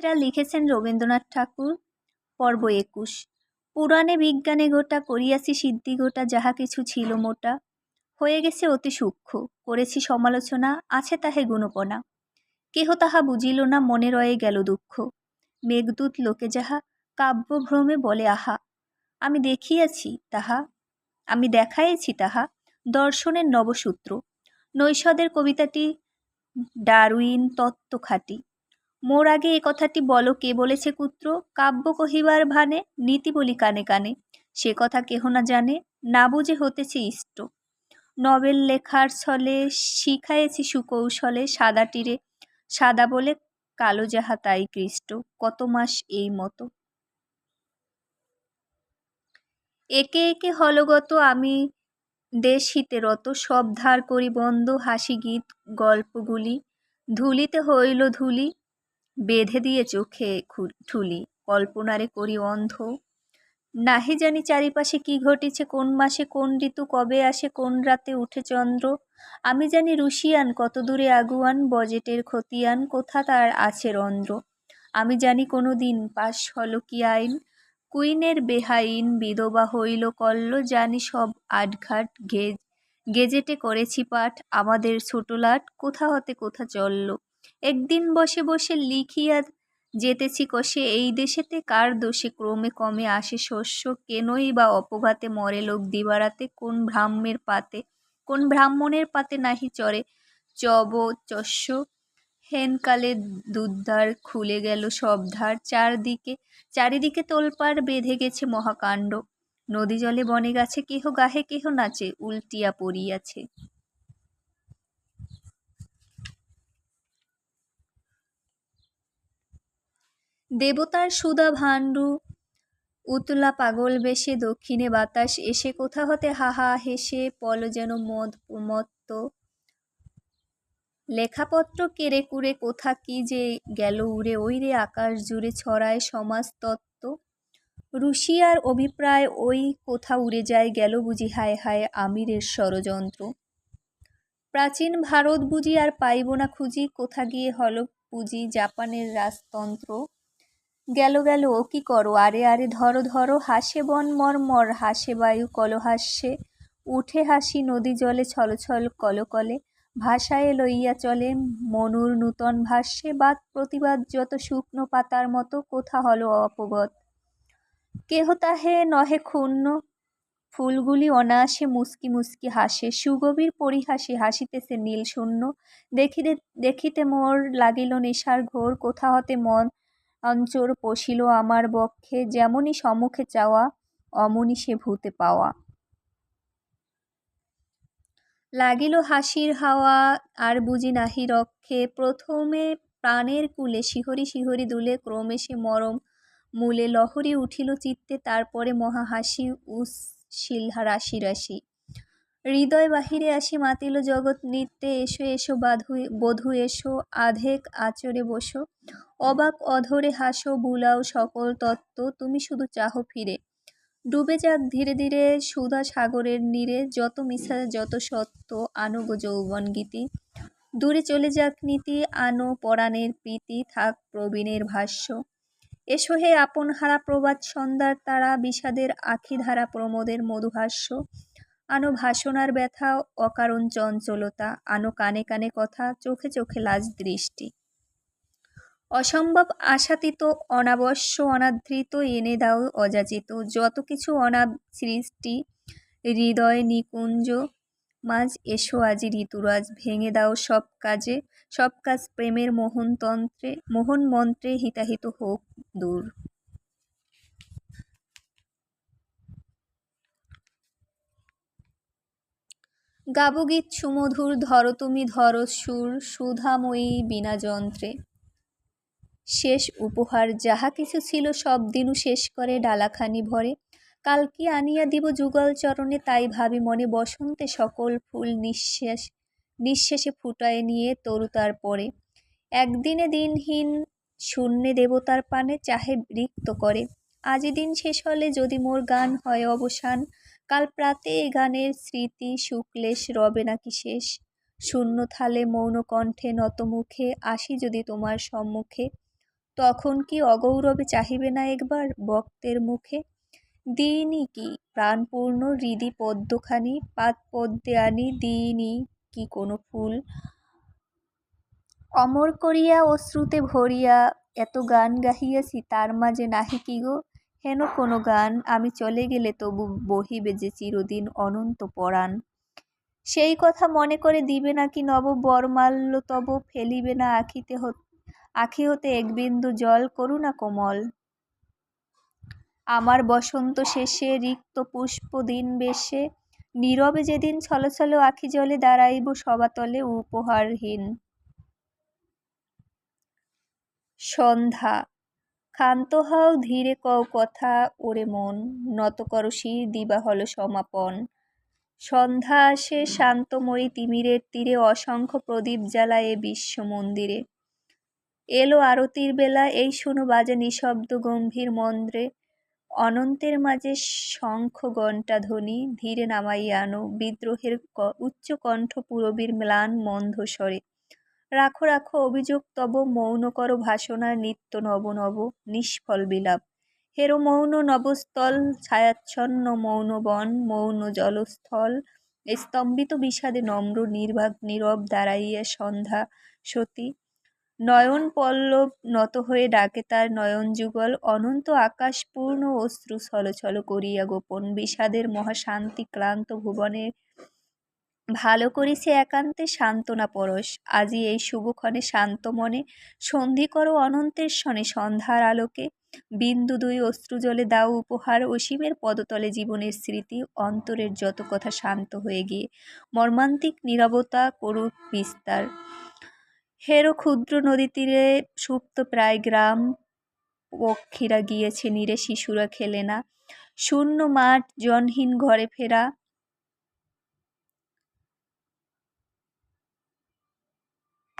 চিত্রা লিখেছেন রবীন্দ্রনাথ ঠাকুর। পর্ব ২১। পুরাণে বিজ্ঞানে গোটা, করিয়াছি সিদ্ধি গোটা, যাহা কিছু ছিল মোটা, হয়ে গেছে অতি সূক্ষ্ম, করেছি সমালোচনা, আছে তাহে গুণপনা। কেহ তাহা বুঝিল না, মনে রয়ে গেল দুঃখ। মেঘদূত লোকে যাহা কাব্যভ্রমে বলে আহা, আমি দেখিয়াছি তাহা, আমি দেখাইছি তাহা, দর্শনের নবসূত্র। নৈষদের কবিতাটি ডারউইন তত্ত্ব খাঁটি। মোর আগে এ কথাটি বলো, কে বলেছে কুত্র? কাব্য কহিবার ভানে নীতি বলি কানে কানে, সে কথা কেহ না জানে, না বুঝে হতেছে ইষ্ট। নভেল লেখার ছলে শিখায়েছি সুকৌশলে, সাদা তীরে সাদা বলে কালো যাহা তাই কৃষ্ট। কত মাস এই মতো একে একে হলগত, আমি দেশ হিতে রত, সব ধার করি বন্ধ, হাসি গীত গল্পগুলি ধুলিতে হইল ধুলি, বেঁধে দিয়ে চোখে ঠুলি, কল্পনারে করি অন্ধ। নাহি জানি চারিপাশে কি ঘটিছে, কোন মাসে কোন ঋতু কবে আসে, কোন রাতে উঠে চন্দ্র। আমি জানি রুশিয়ান কত দূরে আগুয়ান, বজেটের খতিয়ান কোথা তার আছে রন্ধ্র। আমি জানি কোনো দিন পাশ হল কি আইন, কুইনের বেহাইন বিধবা হইল কল্ল। জানি সব আটঘাট গেজেটে করেছি পাঠ, আমাদের ছোট লাট কোথা হতে কোথা চলল। একদিন বসে বসে লিখিয়া যেতেছি কষে, এই দেশেতে কার দোষে ক্রমে কমে আসে শস্য, কেনই বা অপঘাতে মরে লোক দিবারাতে, কোন ব্রাহ্মণের পাতে নাহি চড়ে চব চস্য। হেনকালে দুদ্ধার খুলে গেল সব ধার, চারিদিকে তোলপাড় বেঁধে গেছে মহাকাণ্ড। নদী জলে বনে গাছে, কেহ গাহে কেহ নাচে, উল্টিয়া পড়িয়াছে। দেবতার সুধা ভাণ্ডু উতলা পাগল বেশে, দক্ষিণে বাতাস এসে কোথা হতে হাহা হেসে, পল যেন মদ মত্ত। লেখাপত্র কেড়ে কুড়ে কোথা কি যে গেল উড়ে, ওই রে আকাশ জুড়ে ছড়ায় সমাজতত্ত্ব। রুশিয়ার অভিপ্রায় ওই কোথা উড়ে যায়, গেল বুঝি হায় হায় আমিরের ষড়যন্ত্র। প্রাচীন ভারত বুঝি আর পাইব না খুঁজি, কোথা গিয়ে হল পুঁজি জাপানের রাজতন্ত্র। গেল গেল ও কি করো, আরে আরে ধরো ধরো, হাসে বন মর্মর, হাসে বায়ু কলহাস্যে, উঠে হাসি নদী জলে ছলছল কলকলে, ভাষায় লইয়া চলে মনুর নূতন ভাষ্যে, বাদ প্রতিবাদ যত শুকনো পাতার মতো, কোথা হল অপগত। কেহ তাহে নহে ক্ষুণ্ণ, ফুলগুলি অনায়াসে মুস্কি মুস্কি হাসে, সুগভীর পরিহাসে হাসিতেছে নীল শূন্য। দেখিতে দেখিতে মোর লাগিল নেশার ঘোর, কোথা হতে মন অঞ্চর পশিল আমার বক্ষে, যেমনি সম্মুখে চাওয়া অমনি সে ভূতে পাওয়া। লাগিল হাসির হাওয়া আর বুঝি নাহি রক্ষে, প্রথমে প্রাণের কূলে শিহরি শিহরি দুলে, ক্রমে সে মরম মূলে লহরী উঠিল চিত্তে, তারপরে মহা হাসি উচ্ছ্বাসিল রাশি রাশি। হৃদয় বাহিরে আসি মাতিল জগৎ নৃত্যে, এসো এসো বধূ এসো, আধেক আচরে বসো, অবাক অধরে হাসো, বুলাও সকল তত্ত্ব, তুমি শুধু চাহো ফিরে। ডুবে যাক ধীরে ধীরে সুধা সাগরের নীরে, যত মিছা যত সত্য, আনো গো যৌবন গীতি। দূরে চলে যাক নীতি, আনো পরাণের প্রীতি, থাক প্রবীণের ভাষ্য। এসো হে আপন হারা প্রবাদ সন্ধ্যার তারা, বিষাদের আখি ধারা প্রমোদের মধুহাস্য। আনো ভাসনার ব্যথা অকারণ চঞ্চলতা, আনো কানে কানে কথা, চোখে চোখে লাজ দৃষ্টি। অসম্ভব আশাতীত অনাবশ্য অনাদৃত, এনে দাও অযাচিত যত কিছু অনাসৃষ্টি। হৃদয় নিকুঞ্জ মাঝ এসো আজি ঋতুরাজ, ভেঙে দাও সব কাজ প্রেমের মোহন মন্ত্রে, হিতাহিত হোক দূর। গাবো গীত সুমধুর, ধরো তুমি ধরো সুর, সুধাময়ী বিনা যন্ত্রে। শেষ উপহার যাহা কিছু ছিল সব দিনু শেষ করে ডালাখানি ভরে, কাল কি আনিয়া দিব যুগল চরণে, তাই ভাবি মনে বসন্তে সকল ফুল নিঃশেষে ফুটায় নিয়ে তরুতার পরে। একদিনে দিনহীন শূন্যে দেবতার পানে, চাহে রিক্ত করে। আজি দিন শেষ হলে যদি মোর গান হয় অবসান, কাল প্রাতে এ গানের স্মৃতি সুক্লেশ রবে নাকি শেষ। শূন্য থালে মৌন কণ্ঠে নত মুখে, আসি যদি তোমার সম্মুখে, তখন কি অগৌরবে চাহিবে না একবার বক্তের মুখে? দিইনি কি প্রাণপূর্ণ হৃদি পদ্মখানি, পাদ পদ্মে আনি দিইনি কি কোনো ফুল? অমর করিয়া অশ্রুতে ভরিয়া এত গান গাহিয়াছি, তার মাঝে নাহি কি গো হেন কোনো গান? আমি চলে গেলে তবু বহিবে যে চিরদিন অনন্ত পরাণ। সেই কথা মনে করে দিবে নাকি নব বরমাল্য তব, ফেলিবে না আখি হতে এক বিন্দু জল, করুণা কোমল। আমার বসন্ত শেষে রিক্ত পুষ্প দিন বেশে, নীরবে যেদিন ছলছল আখি জলে দাঁড়াইব সবাতলে উপহারহীন। সন্ধ্যা। ক্ষান্ত হও ধীরে কও কথা ওরে মন, নত কর শির দিবা হল সমাপন। সন্ধ্যা আসে শান্তময়ী তিমিরের তীরে, অসংখ্য প্রদীপ জ্বালায় এ বিশ্ব মন্দিরে। এলো আরতির বেলা, এই শোনো বাজে নিঃশব্দ গম্ভীর মন্দ্রে। অনন্তের মাঝে শঙ্খ ঘণ্টা ধ্বনি, ধীরে নামাইয়া আনো বিদ্রোহের উচ্চ কণ্ঠ পুরবীর ম্লান মন্দ স্বরে। রাখো রাখো অভিযোগ তব, মৌন করো ভাসনার নিত্য নব নব নিষ্ফল বিলাপ। হেরো মৌন নবস্থল ছায়াচ্ছন্ন, মৌন বন মৌন জলস্থল, স্তম্ভিত বিষাদে নম্র নির্বাক নীরব দাঁড়াইয়া সন্ধ্যা সতী। নয়ন পল্লব নত হয়ে ডাকে তার নয়ন যুগল, অনন্ত আকাশ পূর্ণ অশ্রু ছলছল করিয়া গোপন বিষাদের মহাশান্তি ক্লান্ত ভুবনে ভালো করিছে একান্তে সান্ত্বনা পরশ। আজি এই শুভক্ষণে শান্ত মনে সন্ধি করো অনন্তের সনে সন্ধ্যার আলোকে। বিন্দু দুই অশ্রু জলে দাও উপহার, অসীমের পদতলে জীবনের স্মৃতি, অন্তরের যত কথা শান্ত হয়ে গিয়ে মর্মান্তিক নীরবতা করুক বিস্তার। হেরো ক্ষুদ্র নদী তীরে সুপ্ত প্রায় গ্রাম, পক্ষীরা গিয়েছে নীরে শিশুরা খেলে না, শূন্য মাঠ জনহীন ঘরে ফেরা।